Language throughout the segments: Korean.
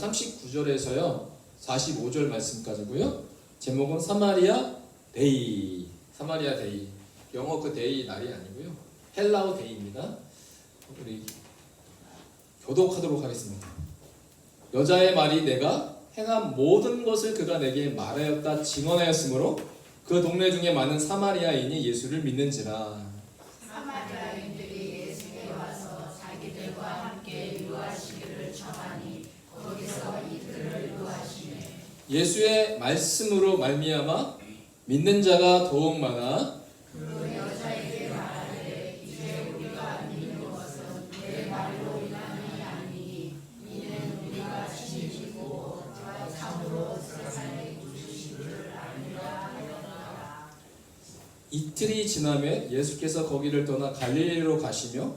39절에서요 45절 말씀까지고요. 제목은 사마리아 데이. 사마리아 데이. 영어 그 데이 날이 아니고요. 헬라어 데이입니다. 우리 교독하도록 하겠습니다. 여자의 말이 내가 행한 모든 것을 그가 내게 말하였다 증언하였으므로 그 동네 중에 많은 사마리아인이 예수를 믿는지라. 사마리아인들이 예수께 와서 자기들과 함께 유하시기를 청하니 거기서 이들을 유하시네. 예수의 말씀으로 말미암아 믿는 자가 더욱 많아 그 여자에게 말하되 이제 우리가 믿는 것은 내 말로 인함이 아니니 이는 우리가 진실이고 참으로 세상에 주신 줄 아니라 하였노라. 이틀이 지나면 예수께서 거기를 떠나 갈릴리로 가시며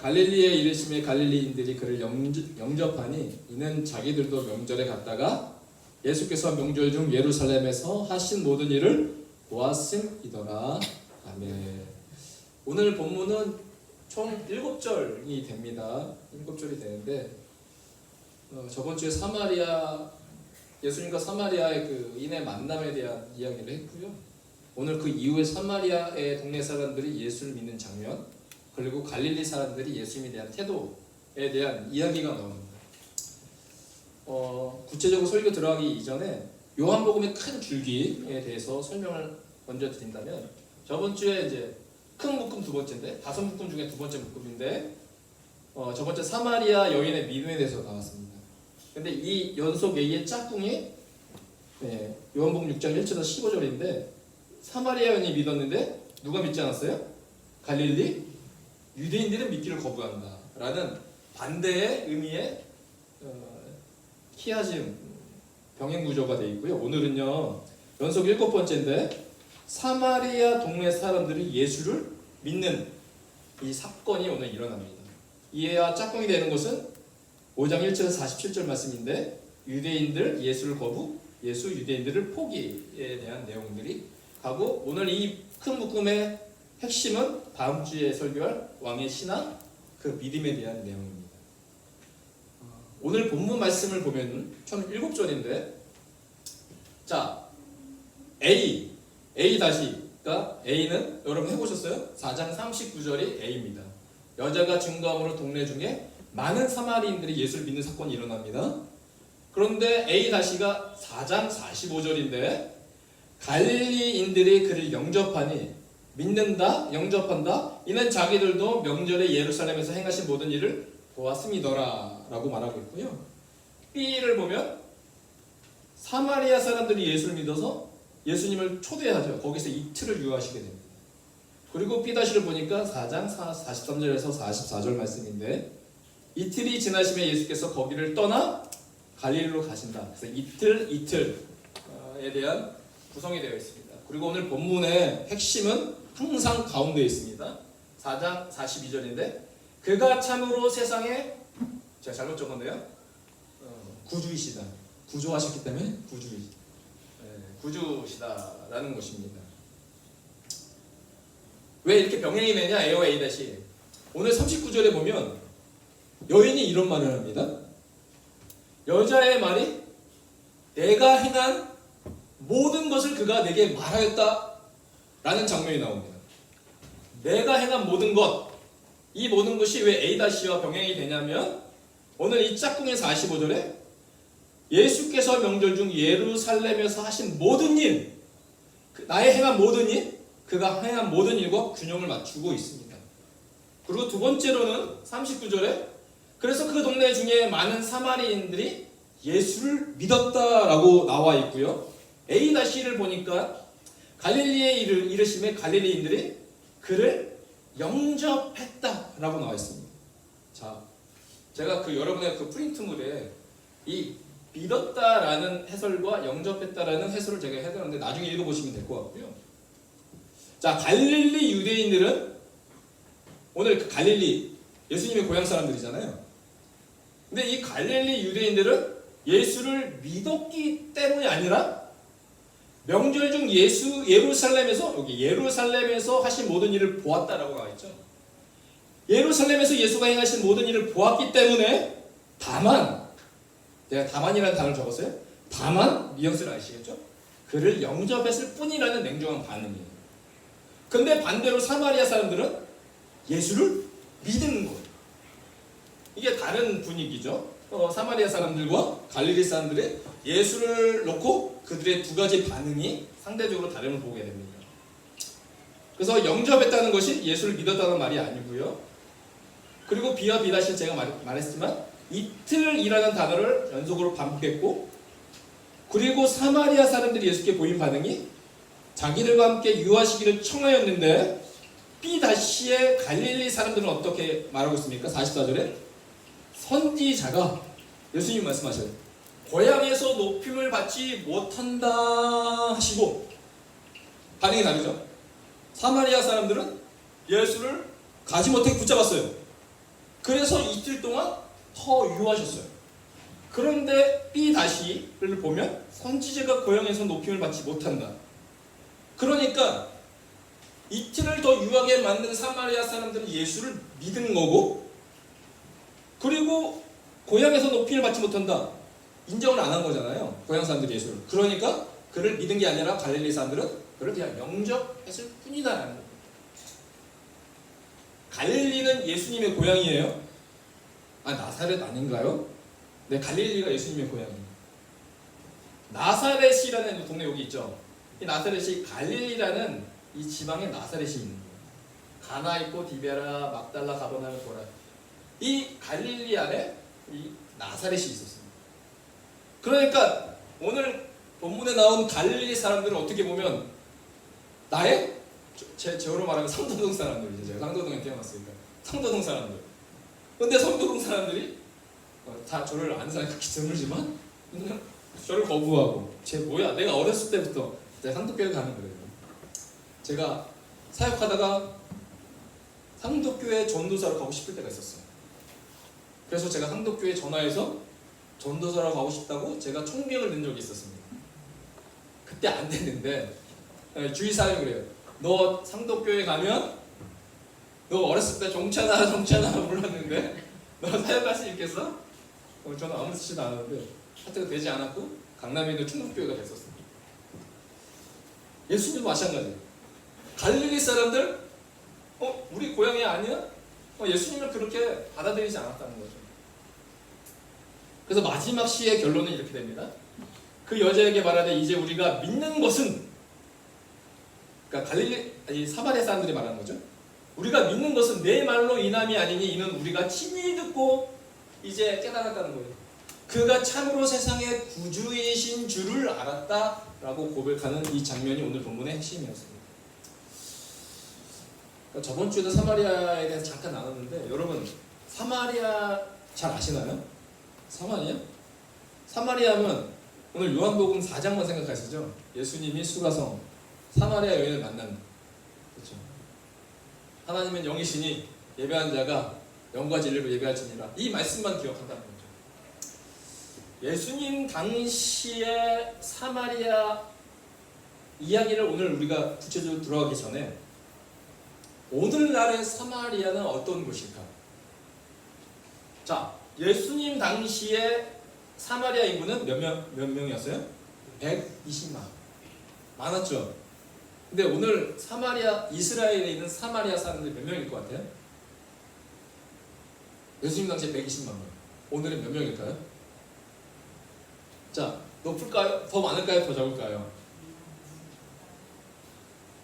갈릴리에 이르심에 갈릴리인들이 그를 영접하니 이는 자기들도 명절에 갔다가 예수께서 명절 중 예루살렘에서 하신 모든 일을 보았음이더라. 아멘. 오늘 본문은 총 7절이 됩니다. 7절이 되는데 저번 주에 예수님과 사마리아의 그 인의 만남에 대한 이야기를 했고요. 오늘 그 이후에 사마리아의 동네 사람들이 예수를 믿는 장면, 그리고 갈릴리 사람들이 예수님에 대한 태도에 대한 이야기가 나옵니다. 구체적으로 설교 들어가기 이전에 요한복음의 큰 줄기에 대해서 설명을 먼저 드린다면, 저번 주에 이제 큰 묶음 두 번째인데, 5묶음 중에 두 번째 묶음인데, 저번 주 사마리아 여인의 믿음에 대해서 나왔습니다. 근데 이 연속 A의 짝꿍이 요한복음 6장 1절에서 15절인데, 사마리아 여인이 믿었는데 누가 믿지 않았어요? 갈릴리 유대인들은 믿기를 거부한다 라는 반대의 의미의 키아즘 병행 구조가 되어 있고요. 오늘은요 연속 7번째인데 사마리아 동네 사람들이 예수를 믿는 이 사건이 오늘 일어납니다. 이와 짝꿍이 되는 것은 5장 1절에서 47절 말씀인데, 유대인들 예수를 거부, 예수 유대인들을 포기에 대한 내용들이 하고, 오늘 이 큰 묶음의 핵심은 다음 주에 설교할 왕의 신앙, 그 믿음에 대한 내용입니다. 오늘 본문 말씀을 보면 총 7절인데, 자, A 다시가 A는 여러분 해보셨어요? 4장 39절이 A입니다. 여자가 증거함으로 동네 중에 많은 사마리인들이 예수를 믿는 사건이 일어납니다. 그런데 A 다시가 4장 45절인데, 갈릴리인들이 그를 영접하니 믿는다, 영접한다. 이는 자기들도 명절에 예루살렘에서 행하신 모든 일을 보았음이더라 라고 말하고 있고요. B를 보면 사마리아 사람들이 예수를 믿어서 예수님을 초대하죠. 거기서 이틀을 유하시게 됩니다. 그리고 B'를 보니까 4장 43절에서 44절 말씀인데, 이틀이 지나시면 예수께서 거기를 떠나 갈릴리로 가신다. 그래서 이틀에 대한 구성이 되어 있습니다. 그리고 오늘 본문의 핵심은 항상 가운데에 있습니다. 4장 42절인데, 그가 참으로 세상에, 제가 잘못 적었네요. 구주이시다. 구조하셨기 때문에 구주시다라는 것입니다. 왜 이렇게 병행이 되냐? A와 A 다시. 오늘 39절에 보면 여인이 이런 말을 합니다. 여자의 말이 내가 행한 모든 것을 그가 내게 말하였다 라는 장면이 나옵니다. 내가 행한 모든 것, 이 모든 것이 왜 A-와 병행이 되냐면, 오늘 이 짝꿍의 45절에 예수께서 명절 중 예루살렘에서 하신 모든 일, 나의 행한 모든 일, 그가 행한 모든 일과 균형을 맞추고 있습니다. 그리고 두 번째로는 39절에 그래서 그 동네 중에 많은 사마리인들이 예수를 믿었다라고 나와 있고요. A-를 보니까 갈릴리에 이르심에 갈릴리인들이 그를 영접했다라고 나와 있습니다. 자, 제가 여러분의 그 프린트물에 이 믿었다라는 해설과 영접했다라는 해설을 제가 해드렸는데 나중에 읽어보시면 될 것 같고요. 자, 갈릴리 유대인들은 오늘 그 갈릴리 예수님의 고향 사람들이잖아요. 근데 이 갈릴리 유대인들은 예수를 믿었기 때문이 아니라 명절 중 여기 예루살렘에서 하신 모든 일을 보았다라고 나와 있죠. 예루살렘에서 예수가 행하신 모든 일을 보았기 때문에 다만, 내가 다만이라는 단어를 적었어요. 다만 뉘앙스를 아시겠죠? 그를 영접했을 뿐이라는 냉정한 반응이에요. 근데 반대로 사마리아 사람들은 예수를 믿는 거예요. 이게 다른 분위기죠. 사마리아 사람들과 갈릴리 사람들의 예수를 놓고 그들의 두 가지 반응이 상대적으로 다름을 보게 됩니다. 그래서 영접했다는 것이 예수를 믿었다는 말이 아니고요. 그리고 비와 비다시 제가 말했지만 이틀이라는 단어를 연속으로 반복했고, 그리고 사마리아 사람들이 예수께 보인 반응이 자기들과 함께 유하시기를 청하였는데 비다시의 갈릴리 사람들은 어떻게 말하고 있습니까? 44절에 선지자가 예수님 말씀하셔요. 고향에서 높임을 받지 못한다 하시고, 반응이 다르죠. 사마리아 사람들은 예수를 가지 못하게 붙잡았어요. 그래서 이틀 동안 더 유하셨어요. 그런데 비다시를 보면 선지자가 고향에서 높임을 받지 못한다. 그러니까 이틀을 더 유하게 만든 사마리아 사람들은 예수를 믿은 거고, 그리고 고향에서 높임을 받지 못한다. 인정을 안 한 거잖아요. 고향 사람들이 예수를. 그러니까 그를 믿은 게 아니라 갈릴리 사람들은 그를 그냥 영접했을 뿐이다라는 거예요. 갈릴리는 예수님의 고향이에요. 나사렛 아닌가요? 네, 갈릴리가 예수님의 고향이에요. 나사렛이라는 동네 여기 있죠. 이 나사렛이 갈릴리라는 이 지방에 나사렛이 있는 거예요. 가나 있고 디베라, 막달라, 가버나움, 보라. 이 갈릴리 안에 이 나사렛이 있었습니다. 그러니까 오늘 본문에 나온 갈릴리 사람들은 어떻게 보면 나의 제어로 말하면 상도동 사람들이죠. 제가 상도동에 태어났으니까 상도동 사람들. 근데 상도동 사람들이 다 저를 아는 사람이 그렇게 드물지만 저를 거부하고, 뭐야, 내가 어렸을 때부터 제가 상도교회 가는 거예요. 제가 사역하다가 상도교회 전도사로 가고 싶을 때가 있었어요. 그래서 제가 상도교회 전화해서 전도사로 가고 싶다고 제가 총명을 낸 적이 있었습니다. 그때 안 됐는데 주의사님이 그래요. 너 상도교회 가면 너 어렸을 때 종찬아 불렀는데 너 사역할 수 있겠어? 저는 아무렇지도 않았는데 하여튼 되지 않았고 강남에 있는 충북교회가 됐었어요. 예수님도 마찬가지예요. 갈릴리 사람들 우리 고향이 아니야? 예수님을 그렇게 받아들이지 않았다는 거죠. 그래서 마지막 시의 결론은 이렇게 됩니다. 그 여자에게 말하되 이제 우리가 믿는 것은, 그러니까 사마리아 사람들이 말하는 거죠. 우리가 믿는 것은 내 말로 인함이 아니니 이는 우리가 친히 듣고 이제 깨달았다는 거예요. 그가 참으로 세상의 구주이신 줄을 알았다라고 고백하는 이 장면이 오늘 본문의 핵심이었습니다. 그러니까 저번 주에도 사마리아에 대해서 잠깐 나눴는데, 여러분 사마리아 잘 아시나요? 사마리아면 오늘 요한복음 4장만 생각하시죠? 예수님이 수가성 사마리아 여인을 만난, 그렇죠? 하나님은 영이시니 예배한 자가 영과 진리로 예배할지니라, 이 말씀만 기억한다는 거죠. 예수님 당시의 사마리아 이야기를 오늘 우리가 구체적으로 들어가기 전에 오늘날의 사마리아는 어떤 곳일까? 자, 예수님 당시에 사마리아 인구는 몇 명이었어요? 120만. 많았죠? 근데 오늘 이스라엘에 있는 사마리아 사람들이 몇 명일 것 같아요? 예수님 당시에 120만 명. 오늘은 몇 명일까요? 자, 높을까요? 더 많을까요? 더 적을까요?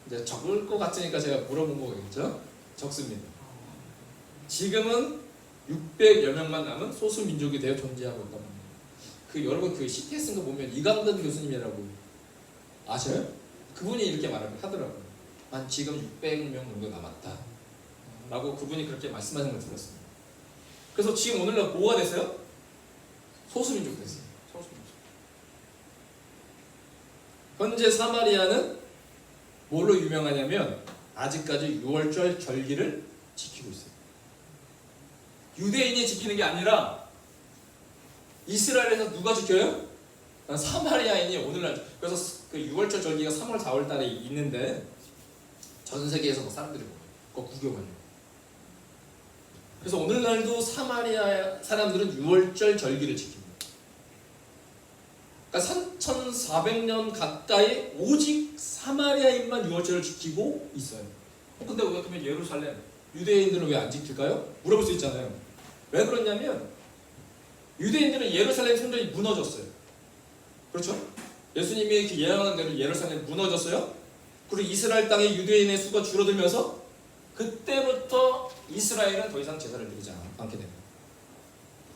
이제 적을 것 같으니까 제가 물어본 거겠죠? 적습니다. 지금은 600여 명만 남은 소수 민족이 되어 존재하고 있단 말이에요. 여러분 그 CT에 쓴 거 보면 이강근 교수님이라고 아셔요? 그분이 이렇게 하더라고요. 한 지금 600명 정도 남았다 라고 그분이 그렇게 말씀하는 걸 들었습니다. 그래서 지금 오늘날 뭐가 됐어요? 소수민족 됐어요. 소수민족. 현재 사마리아는 뭘로 유명하냐면 아직까지 6월절 절기를 지키고 있어요. 유대인이 지키는 게 아니라 이스라엘에서 누가 지켜요? 사마리아인이 오늘날. 그래서 그 6월절 절기가 3월, 4월 달에 있는데 전 세계에서 막 사람들이 모여요. 그거 구경하려고. 그래서 오늘날도 사마리아 사람들은 6월절 절기를 지킵니다. 그러니까 3,400년 가까이 오직 사마리아인만 6월절을 지키고 있어요. 근데 왜 그러면 예루살렘 유대인들은 왜 안 지킬까요? 물어볼 수 있잖아요. 왜 그러냐면 유대인들은 예루살렘 성전이 무너졌어요. 그렇죠? 예수님이 그 예언한 대로 예루살렘이 무너졌어요. 그리고 이스라엘 땅의 유대인의 수가 줄어들면서 그때부터 이스라엘은 더 이상 제사를 드리지 않게 됩니다.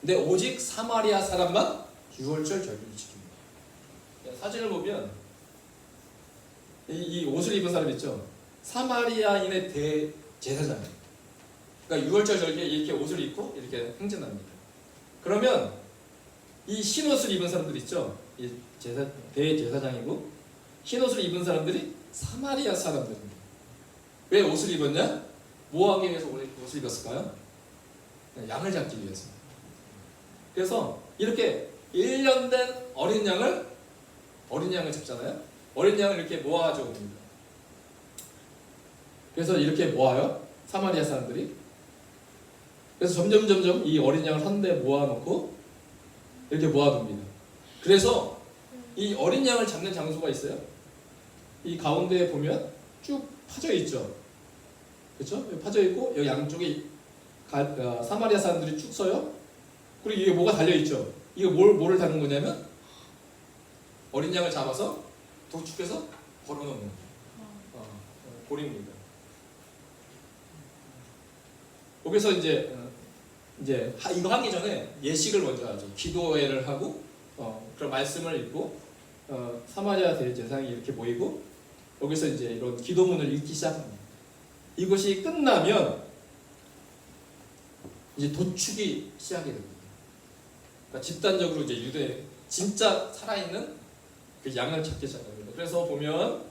근데 오직 사마리아 사람만 6월절 절기를 지킵니다. 사진을 보면 이 옷을 입은 사람 있죠? 사마리아인의 대제사장이에요. 그러니까 6월절 절기에 이렇게 옷을 입고 이렇게 행진합니다. 그러면 이 흰옷을 입은 사람들 있죠? 이 대제사장이고 흰옷을 입은 사람들이 사마리아 사람들입니다. 왜 옷을 입었냐? 뭐 하기 위해서 옷을 입었을까요? 양을 잡기 위해서. 그래서 이렇게 1년 된 어린 양을 잡잖아요. 어린 양을 이렇게 모아가지고 옵니다. 그래서 이렇게 모아요. 사마리아 사람들이. 그래서 점점 이 어린 양을 한 대 모아놓고 이렇게 모아둡니다. 그래서 이 어린 양을 잡는 장소가 있어요. 이 가운데에 보면 쭉 파져 있죠. 그렇죠? 파져 있고 여기 양쪽에 사마리아 사람들이 쭉 서요. 그리고 이게 뭐가 달려 있죠. 이거 뭐를 다는 거냐면 어린 양을 잡아서 도축해서 걸어놓는 고리입니다. 거기서 이제 이거 하기 전에 예식을 먼저 하죠. 기도회를 하고 그런 말씀을 읽고 사마리아 대제사장이 이렇게 모이고 여기서 이제 이런 기도문을 읽기 시작합니다. 이것이 끝나면 이제 도축이 시작이 됩니다. 그러니까 집단적으로 이제 유대 진짜 살아있는 그 양을 잡기 시작합니다. 그래서 보면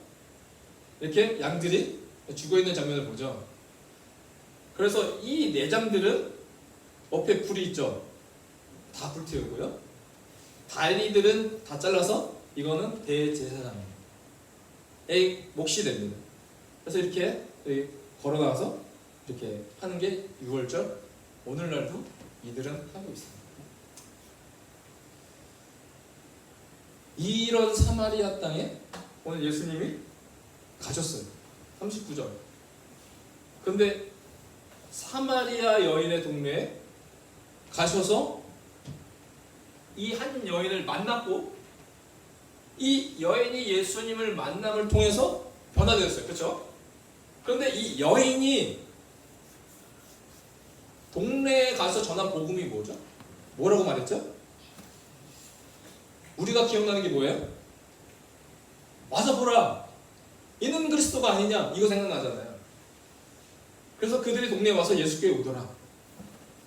이렇게 양들이 죽어 있는 장면을 보죠. 그래서 이 내장들은 옆에 불이 있죠. 다 불태우고요. 다리들은 다 잘라서 이거는 대제사장의 몫이 됩니다. 그래서 이렇게 걸어 나와서 이렇게 하는 게 6월절. 오늘날도 이들은 하고 있습니다. 이런 사마리아 땅에 오늘 예수님이 가셨어요. 39절. 그런데 사마리아 여인의 동네에 가셔서 이 한 여인을 만났고 이 여인이 예수님을 만남을 통해서 변화되었어요. 그렇죠? 그런데 이 여인이 동네에 가서 전한 복음이 뭐죠? 뭐라고 말했죠? 우리가 기억나는 게 뭐예요? 와서 보라! 이는 그리스도가 아니냐? 이거 생각나잖아요. 그래서 그들이 동네에 와서 예수께 오더라.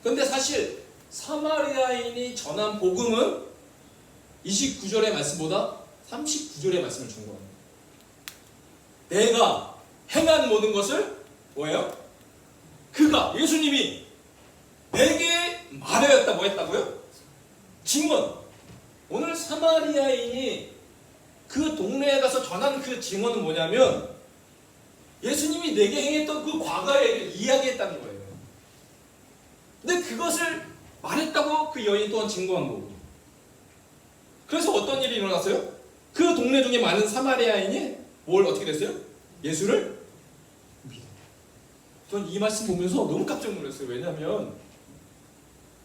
그런데 사실 사마리아인이 전한 복음은 29절의 말씀보다 39절의 말씀을 중요합니다. 내가 행한 모든 것을 뭐예요? 그가 예수님이 내게 말하였다. 뭐 했다고요? 증언. 오늘 사마리아인이 그 동네에 가서 전한 그 증언은 뭐냐면 예수님이 내게 행했던 그 과거의 일을 이야기했다는 거예요. 근데 그것을 말했다고 그 여인 또한 증거한 거고. 그래서 어떤 일이 일어났어요? 그 동네 중에 많은 사마리아인이 뭘 어떻게 됐어요? 예수를 믿어. 전 이 말씀 보면서 너무 깜짝 놀랐어요. 왜냐하면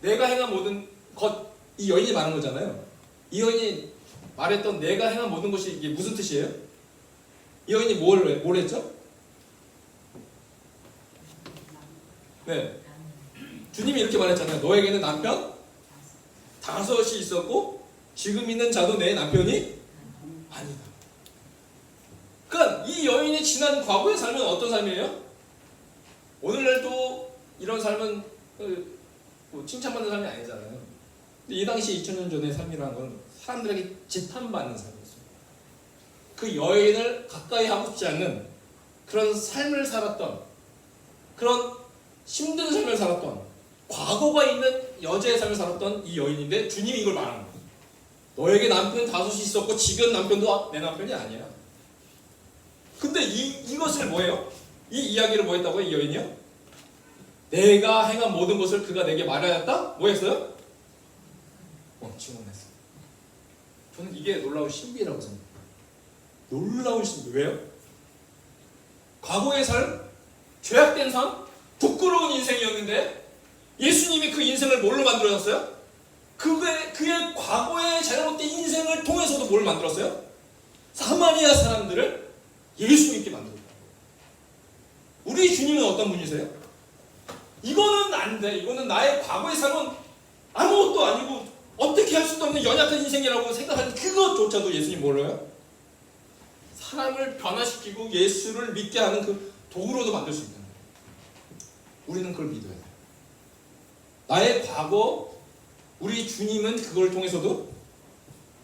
내가 행한 모든 것, 이 여인이 말한 거잖아요. 이 여인이 말했던 내가 행한 모든 것이 이게 무슨 뜻이에요? 이 여인이 뭘 했죠? 네. 주님이 이렇게 말했잖아요. 너에게는 남편 5이 있었고 지금 있는 자도 내 남편이 아니다. 그러니까 이 여인이 지난 과거의 삶은 어떤 삶이에요? 오늘날도 이런 삶은 뭐 칭찬받는 삶이 아니잖아요. 근데 이 당시 2000년 전의 삶이라는 건 사람들에게 지탄받는 삶이었어요. 그 여인을 가까이 하고 싶지 않는 그런 삶을 살았던, 그런 힘든 삶을 살았던, 과거가 있는 여자의 삶을 살았던 이 여인인데 주님이 이걸 말하는 거예요. 너에게 남편 5이 있었고 지금 남편도 내 남편이 아니야. 근데 이것을 뭐예요? 이 이야기를 뭐 했다고요? 이 여인이요? 내가 행한 모든 것을 그가 내게 말하였다? 뭐 했어요? 증언했어요. 저는 이게 놀라운 신비라고 생각해요. 놀라운 신비. 왜요? 과거의 삶, 죄악된 삶, 부끄러운 인생이었는데 예수님이 그 인생을 뭘로 만들어졌어요? 그의 과거의 잘못된 인생을 통해서도 뭘 만들었어요? 사마리아 사람들을 예수 믿게 만들었다. 우리 주님은 어떤 분이세요? 이거는 안 돼. 이거는 나의 과거의 삶은 아무것도 아니고 어떻게 할 수도 없는 연약한 인생이라고 생각하는 그것조차도 예수님 뭐래요? 사람을 변화시키고 예수를 믿게 하는 그 도구로도 만들 수 있다. 우리는 그걸 믿어야 돼요. 나의 과거, 우리 주님은 그걸 통해서도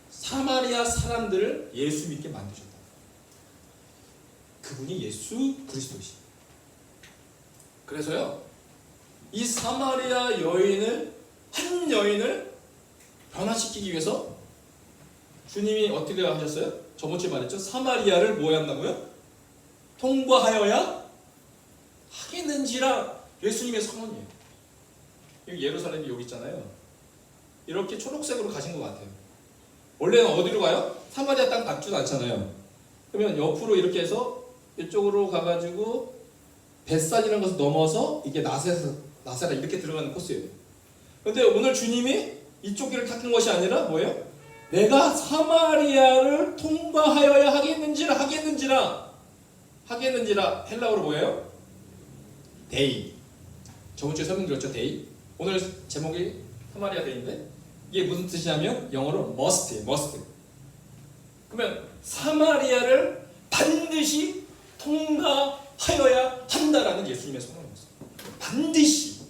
사마리아 사람들을 예수 믿게 만드셨다. 그분이 예수 그리스도이십니다. 그래서요, 이 사마리아 한 여인을 변화시키기 위해서 주님이 어떻게 하셨어요? 저번주에 말했죠? 사마리아를 뭐 한다고요? 통과하여야 하겠는지라. 예수님의 선언이에요. 여기 예루살렘이 여기 있잖아요. 이렇게 초록색으로 가신 것 같아요. 원래는 어디로 가요? 사마리아 땅 닿지도 않잖아요. 그러면 옆으로 이렇게 해서 이쪽으로 가가지고 벳산이라는 것을 넘어서 이게 나세라 이렇게 들어가는 코스예요. 근데 오늘 주님이 이쪽 길을 닦은 것이 아니라 뭐예요? 내가 사마리아를 통과하여야 하겠는지라 헬라어로 뭐예요? 데이. 저번주에 설명드렸죠? 데이. 오늘 제목이 사마리아 데이인데 이게 무슨 뜻이냐면 영어로 must예요. must. 그러면 사마리아를 반드시 통과하여야 한다라는 예수님의 선언이었어요. 반드시.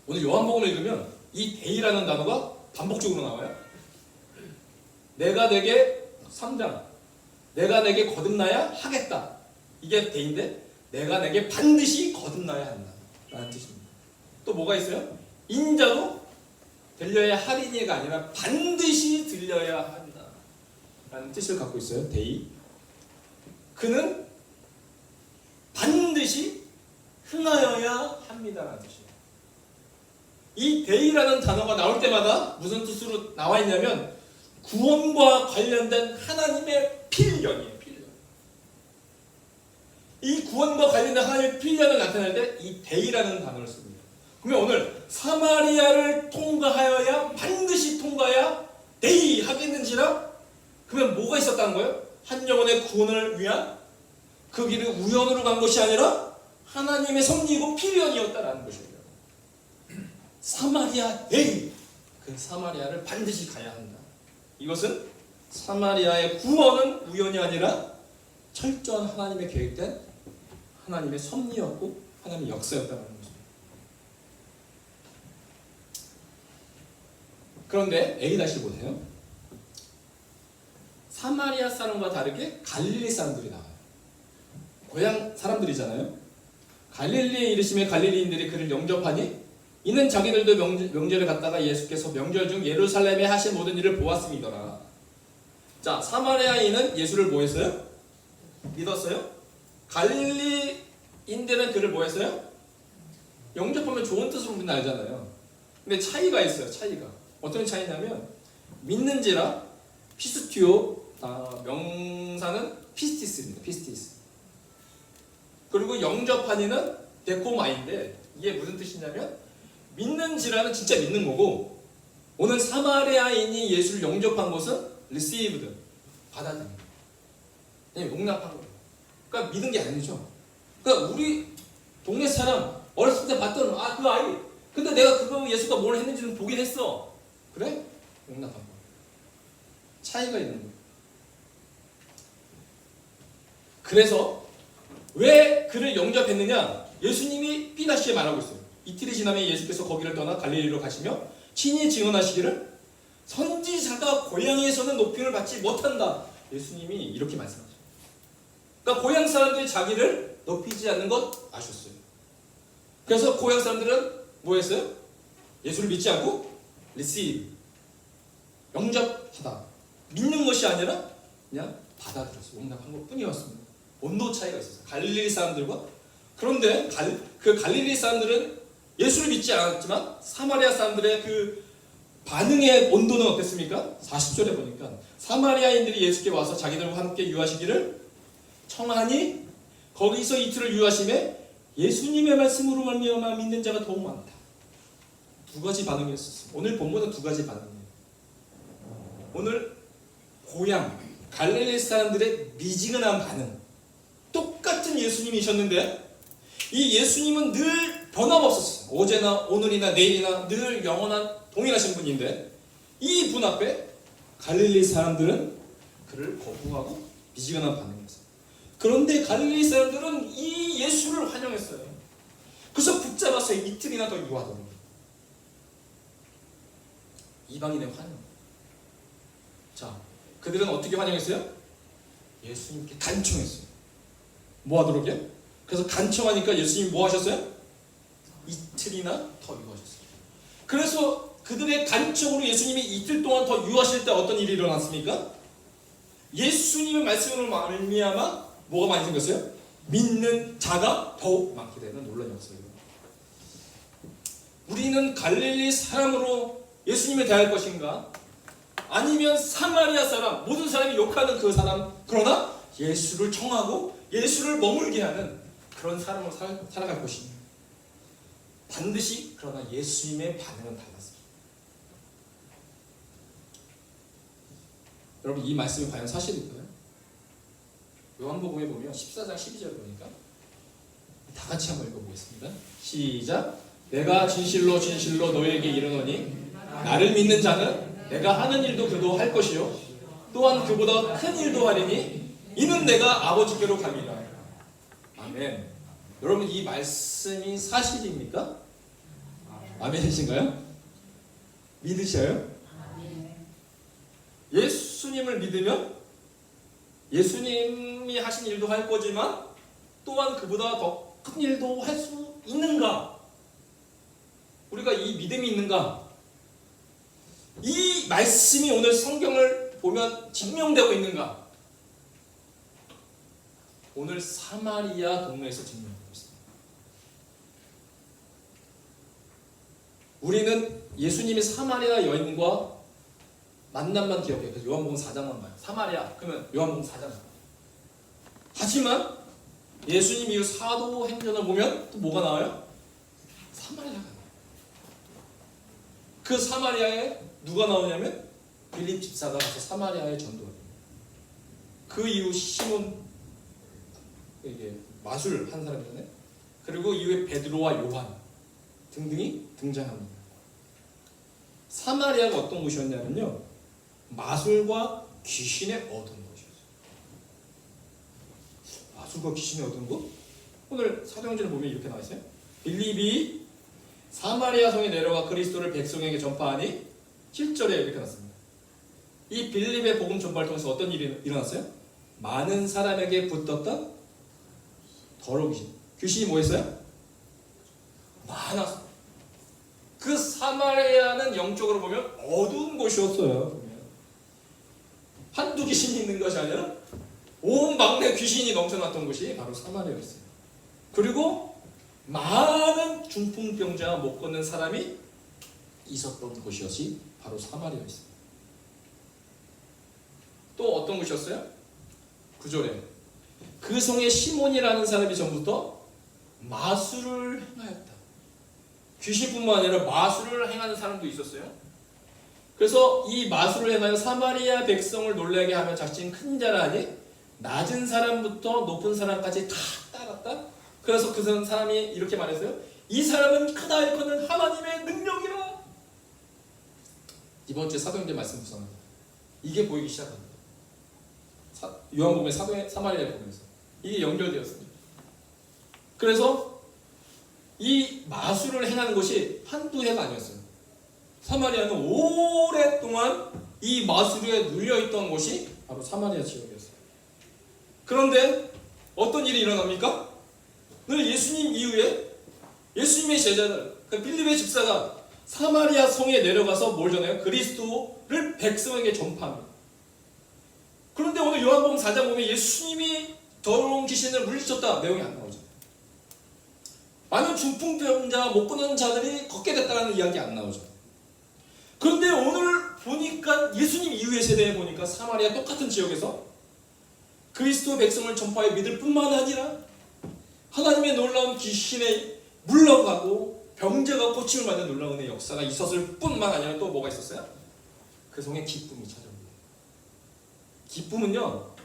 오늘 요한복음을 읽으면 이 데이라는 단어가 반복적으로 나와요. 내가 내게 3장 내가 내게 거듭나야 하겠다. 이게 데이인데 내가 내게 반드시 거듭나야 한다 라는 뜻입니다. 또 뭐가 있어요? 인자도 들려야 하리니가 아니라 반드시 들려야 한다 라는 뜻을 갖고 있어요. 데이. 그는 반드시 흥하여야 합니다 라는 뜻이에요. 이 데이라는 단어가 나올 때마다 무슨 뜻으로 나와 있냐면 구원과 관련된 하나님의 필연이에요. 필연. 이 구원과 관련된 하나님의 필연을 나타낼 때 이 데이라는 단어를 씁니다. 그러면 오늘 사마리아를 통과하여야 반드시 통과해야 데이 하겠는지라. 그러면 뭐가 있었다는 거예요? 한 영혼의 구원을 위한 그 길을 우연으로 간 것이 아니라 하나님의 섭리이고 필연이었다라는 것이에요. 사마리아 데이. 그 사마리아를 반드시 가야 한다. 이것은 사마리아의 구원은 우연이 아니라 철저한 하나님의 계획된 하나님의 섭리였고 하나님의 역사였다는 것입니다. 그런데 A 다시 보세요. 사마리아 사람과 다르게 갈릴리 사람들이 나와요. 고향 사람들이잖아요. 갈릴리에 이르심에 갈릴리인들이 그를 영접하니 이는 자기들도 명절에 갔다가 예수께서 명절 중 예루살렘에 하신 모든 일을 보았음이더라. 자, 사마리아인은 예수를 뭐 했어요? 믿었어요? 갈릴리인들은 그를 뭐 했어요? 영접하면 좋은 뜻으로 우리는 알잖아요. 근데 차이가 있어요. 차이가. 어떤 차이냐면 믿는지라 피스티오, 명사는 피스티스입니다. 피스티스. 그리고 영접하니는 데코마인데 이게 무슨 뜻이냐면 믿는지라는 진짜 믿는 거고 오늘 사마리아인이 예수를 영접한 것은 received, 받아들인 거예요. 용납한 거예요. 그러니까 믿은 게 아니죠. 그러니까 우리 동네 사람 어렸을 때 봤던 그 아이 근데 내가 그거 예수가 뭘 했는지는 보긴 했어. 그래? 용납한 거예요. 차이가 있는 거예요. 그래서 왜 그를 영접했느냐? 예수님이 B다시에 말하고 있어요. 이틀이 지나면 예수께서 거기를 떠나 갈릴리로 가시며 친히 증언하시기를 선지자가 고향에서는 높임을 받지 못한다. 예수님이 이렇게 말씀하셨어요. 그러니까 고향 사람들이 자기를 높이지 않는 것 아셨어요. 그래서 고향 사람들은 뭐 했어요? 예수를 믿지 않고 receive, 영접하다. 믿는 것이 아니라 그냥 받아들였어요. 용납한 것 뿐이었습니다. 온도 차이가 있었어요. 갈릴리 사람들과. 그런데 그 갈릴리 사람들은 예수를 믿지 않았지만 사마리아 사람들의 그 반응의 온도는 어땠습니까? 40절에 보니까 사마리아인들이 예수께 와서 자기들과 함께 유하시기를 청하니 거기서 이틀을 유하심에 예수님의 말씀으로 말미암아 믿는 자가 더욱 많다. 두 가지 반응이었어요. 오늘 본문은 두 가지 반응이에요. 오늘 고향 갈릴리 사람들의 미지근한 반응, 똑같은 예수님이셨는데 이 예수님은 늘 변함없었어요. 어제나 오늘이나 내일이나 늘 영원한 동일하신 분인데 이 분 앞에 갈릴리 사람들은 그를 거부하고 미지근한 반응이었어요. 그런데 갈릴리 사람들은 이 예수를 환영했어요. 그래서 붙잡아서 이틀이나 더 유하더라고요. 이방인의 환영. 자, 그들은 어떻게 환영했어요? 예수님께 간청했어요. 뭐 하도록요? 그래서 간청하니까 예수님이 뭐 하셨어요? 이틀이나 더 유하셨어요. 그래서 그들의 간청으로 예수님이 이틀 동안 더 유하실 때 어떤 일이 일어났습니까? 예수님의 말씀으로 말미암아 뭐가 많이 생겼어요? 믿는 자가 더욱 많게 되는 놀라운 역사예요. 우리는 갈릴리 사람으로 예수님을 대할 것인가? 아니면 사마리아 사람, 모든 사람이 욕하는 그 사람, 그러나 예수를 청하고 예수를 머물게 하는 그런 사람으로 살아갈 것입니다. 반드시 그러나 예수님의 반응은 달랐습니다. 여러분 이 말씀이 과연 사실일까요? 요한복음에 보면 14장 12절 보니까 다 같이 한번 읽어보겠습니다. 시작. 내가 진실로 진실로 너에게 이르노니 나를 믿는 자는 내가 하는 일도 그도 할 것이요 또한 그보다 큰 일도 하리니 이는 내가 아버지께로 감이라. 아멘. 여러분 이 말씀이 사실입니까? 아멘이신가요? 믿으셔요? 예수님을 믿으면 예수님이 하신 일도 할 거지만 또한 그보다 더 큰 일도 할 수 있는가? 우리가 이 믿음이 있는가? 이 말씀이 오늘 성경을 보면 증명되고 있는가? 오늘 사마리아 동네에서 증명되고 있습니다. 우리는 예수님이 사마리아 여인과 만남만 기억해요. 그래서 요한복음 4장만 봐요. 사마리아 그러면 요한복음 4장. 하지만 예수님 이후 사도행전을 보면 또 뭐가 나와요? 사마리아가 나와요. 그 사마리아에 누가 나오냐면 빌립 집사가 가서 사마리아에 전도합니다. 그 이후 시몬 이게 마술 한 사람이잖아요. 그리고 이후에 베드로와 요한 등등이 등장합니다. 사마리아가 어떤 곳이었냐면요, 마술과 귀신의 어두운 곳이었어요. 마술과 귀신의 어두운 곳? 오늘 사도행전을 보면 이렇게 나와 있어요. 빌립이 사마리아 성에 내려가 그리스도를 백성에게 전파하니 7절에 이렇게 났습니다. 이 빌립의 복음 전파를 통해서 어떤 일이 일어났어요? 많은 사람에게 붙었던 더러운 귀신. 귀신이 뭐 했어요? 많았어요. 그 사마리아는 영적으로 보면 어두운 곳이었어요. 한두 귀신이 있는 것이 아니라 온 막내 귀신이 넘쳐났던 곳이 바로 사마리아였어요. 그리고 많은 중풍병자와 못 걷는 사람이 있었던 곳이었지 바로 사마리아였어요. 또 어떤 곳이었어요? 9절에 그 성에 시몬이라는 사람이 전부터 마술을 행하였다. 귀신뿐만 아니라 마술을 행하는 사람도 있었어요. 그래서 이 마술을 행하여 사마리아 백성을 놀라게 하며 자칭 큰 자라니 낮은 사람부터 높은 사람까지 다 따랐다. 그래서 그 사람이 이렇게 말했어요. 이 사람은 크다 일컫는 하나님의 능력이라. 이번 주에 사도행전 말씀 구성합니다. 이게 보이기 시작합니다. 요한복음의 사마리아를 보면서 이게 연결되었습니다. 그래서 이 마술을 행하는 것이 한두 해가 아니었어요. 사마리아는 오랫동안 이 마술에 눌려있던 곳이 바로 사마리아 지역이었어요. 그런데 어떤 일이 일어납니까? 늘 예수님 이후에 예수님의 제자들, 그러니까 빌립의 집사가 사마리아 성에 내려가서 뭘 전해요? 그리스도를 백성에게 전파합니다. 그런데 오늘 요한복음 4장 보면 예수님이 더러운 귀신을 물리쳤다 내용이 안 나오죠. 많은 중풍병자, 못 걷는 자들이 걷게 됐다는 이야기 안 나오죠. 그런데 오늘 보니까 예수님 이후의 세대에 보니까 사마리아 똑같은 지역에서 그리스도 백성을 전파해 믿을 뿐만 아니라 하나님의 놀라운 귀신에 물러가고 병자가 고침을 받는 놀라운 역사가 있었을 뿐만 아니라 또 뭐가 있었어요? 그 성에 기쁨이 찾아옵니다. 기쁨은요,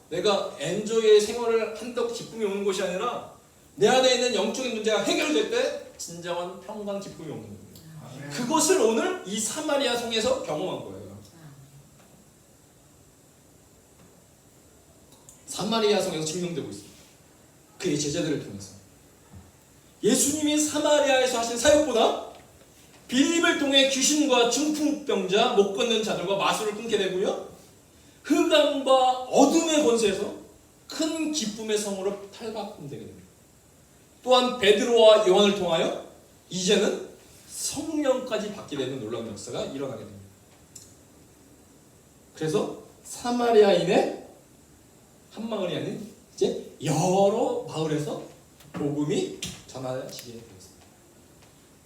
내가 엔조이의 생활을 한다고 기쁨이 오는 것이 아니라 내 안에 있는 영적인 문제가 해결될 때 진정한 평강 기쁨이 오는 겁니다. 그것을 오늘 이 사마리아 성에서 경험한 거예요. 사마리아 성에서 증명되고 있습니다. 그의 제자들을 통해서 예수님이 사마리아에서 하신 사역보다 빌립을 통해 귀신과 중풍병자, 못 걷는 자들과 마술을 끊게 되고요, 흑암과 어둠의 권세에서 큰 기쁨의 성으로 탈바꿈되게 됩니다. 또한 베드로와 요한을 통하여 이제는 성령까지 받게 되는 놀라운 역사가 일어나게 됩니다. 그래서 사마리아인의 한 마을이 아닌 이제 여러 마을에서 복음이 전하지게 되었습니다.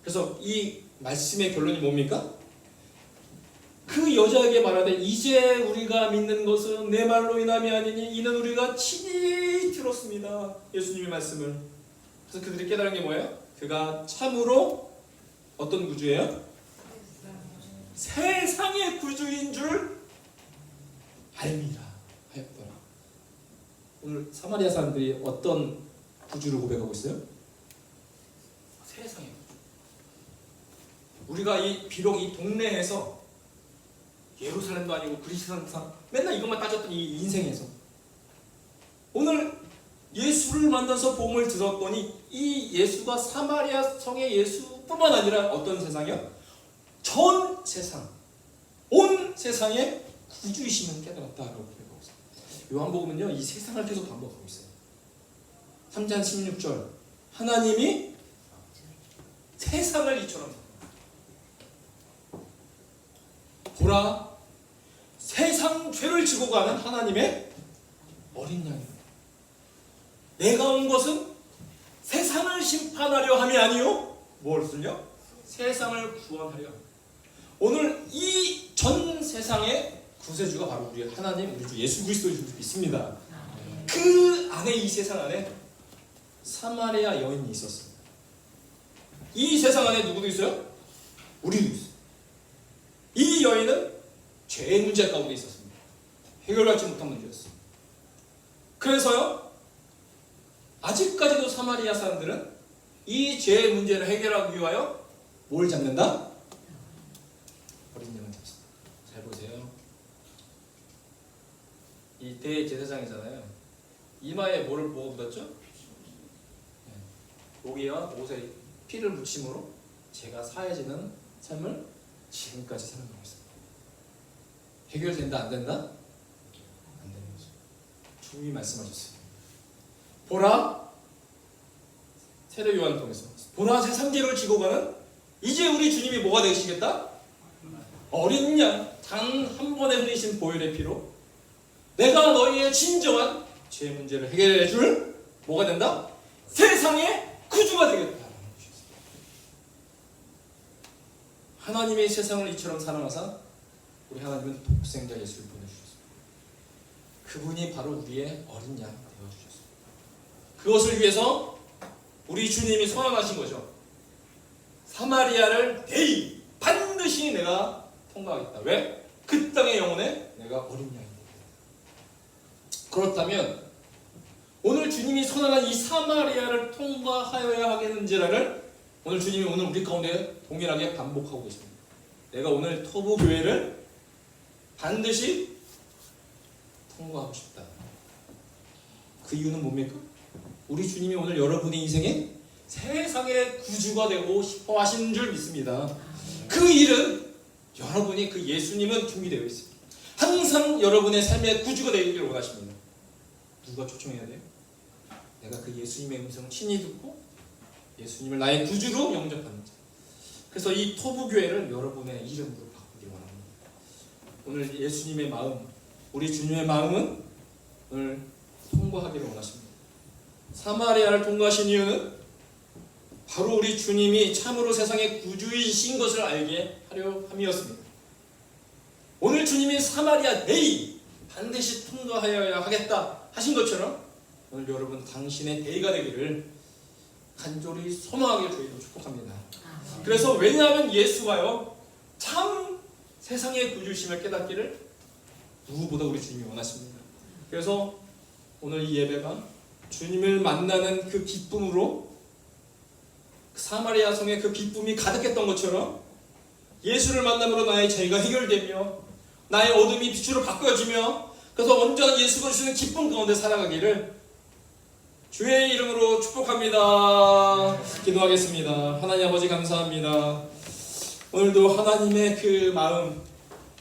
그래서 이 말씀의 결론이 뭡니까? 그 여자에게 말하되 이제 우리가 믿는 것은 내 말로 인함이 아니니 이는 우리가 친히 들었습니다. 예수님의 말씀을. 그래서 그들이 깨달은 게 뭐예요? 그가 참으로 어떤 구주예요? 세상의 구주인 줄 알미라 하였더라. 오늘 사마리아 사람들이 어떤 구주를 고백하고 있어요? 세상의 구주. 우리가 비록 이 동네에서 예루살렘도 아니고 그리스도상 맨날 이것만 따졌던 이 인생에서 오늘 예수를 만나서 복음을 들었더니 이 예수가 사마리아 성의 예수뿐만 아니라 어떤 세상이요? 전 세상, 온 세상의 구주이심을 깨달았다라고 고백하고 있습니다. 요한복음은요, 이 세상을 계속 반복하고 있어요. 3장 16절, 하나님이 세상을 이처럼 보라, 세상 죄를 지고 가는 하나님의 어린 양이다. 내가 온 것은 세상을 심판하려 함이 아니요 무엇을요? 세상을 구원하려. 오늘 이 전 세상의 구세주가 바로 우리 하나님, 우리 주 예수 그리스도일 줄 믿습니다. 그 안에, 이 세상 안에 사마리아 여인이 있었습니다. 이 세상 안에 누구도 있어요? 우리도 있어요. 이 여인은 죄의 문제 가운데 있었습니다. 해결받지 못한 문제였어요. 그래서요, 아직까지도 사마리아 사람들은 이 죄의 문제를 해결하기 위하여 뭘 잡는다? 어린 양을 잡습니다. 잘 보세요. 이 대제사장이잖아요. 이마에 뭐가 묻었죠? 목이와 옷에 피를 묻힘으로 죄가 사해지는 삶을 지금까지 살아가고 있습니다. 해결된다, 안 된다? 안 되는 거죠. 주님이 말씀하셨어요. 보라, 세례 요한을 통해서 보라, 세상 죄를 지고 가는 이제 우리 주님이 뭐가 되시겠다? 어린 양, 단 한 번에 흘리신 보혈의 피로 내가 너희의 진정한 죄 문제를 해결해 줄 뭐가 된다? 세상의 구주가 되겠다. 하나님의 세상을 이처럼 사랑하사 우리 하나님은 독생자 예수를 보내주셨습니다. 그분이 바로 우리의 어린 양 되어주셨습니다. 그것을 위해서 우리 주님이 선언하신 거죠. 사마리아를 대의 반드시 내가 통과하겠다. 왜? 그 땅의 영혼에 내가 어린 양이 되겠다. 그렇다면 오늘 주님이 선언한 이 사마리아를 통과하여야 하겠는지를 오늘 주님이 오늘 우리 가운데 동일하게 반복하고 계십니다. 내가 오늘 터보 교회를 반드시 통과하고 싶다. 그 이유는 뭡니까? 우리 주님이 오늘 여러분의 인생에 세상의 구주가 되고 싶어 하시는 줄 믿습니다. 그 일은 여러분이 그 예수님은 준비되어 있습니다. 항상 여러분의 삶의 구주가 되기를 원하십니다. 누가 초청해야 돼요? 내가 그 예수님의 음성을 친히 듣고 예수님을 나의 구주로 영접하는 자. 그래서 이 토부교회를 여러분의 이름으로 바꾸기를 원합니다. 오늘 예수님의 마음, 우리 주님의 마음은 오늘 통과하기를 원하십니다. 사마리아를 통과하신 이유는 바로 우리 주님이 참으로 세상의 구주이신 것을 알게 하려 함이었습니다. 오늘 주님이 사마리아 데이 반드시 통과하여야 하겠다 하신 것처럼 오늘 여러분 당신의 데이가 되기를 간절히 소망하게 저희도 축복합니다. 그래서 왜냐하면 예수가요 참 세상의 구주심을 깨닫기를 누구보다 우리 주님이 원하십니다. 그래서 오늘 이 예배가 주님을 만나는 그 기쁨으로 사마리아 성에 그 기쁨이 가득했던 것처럼 예수를 만남으로 나의 죄가 해결되며 나의 어둠이 빛으로 바꿔지며 그래서 온전한 예수가 주시는 기쁨 가운데 살아가기를 주의 이름으로 축복합니다. 기도하겠습니다. 하나님 아버지 감사합니다. 오늘도 하나님의 그 마음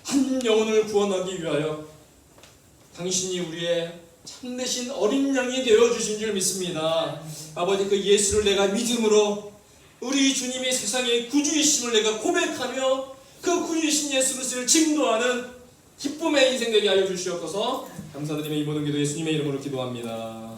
한 영혼을 구원하기 위하여 당신이 우리의 참되신 어린 양이 되어주신 줄 믿습니다. 아버지 그 예수를 내가 믿음으로 우리 주님이 세상의 구주이심을 내가 고백하며 그 구주이신 예수 그리스도를 증거하는 기쁨의 인생 되게 하여 주시옵소서. 감사드리며 이 모든 기도 예수님의 이름으로 기도합니다.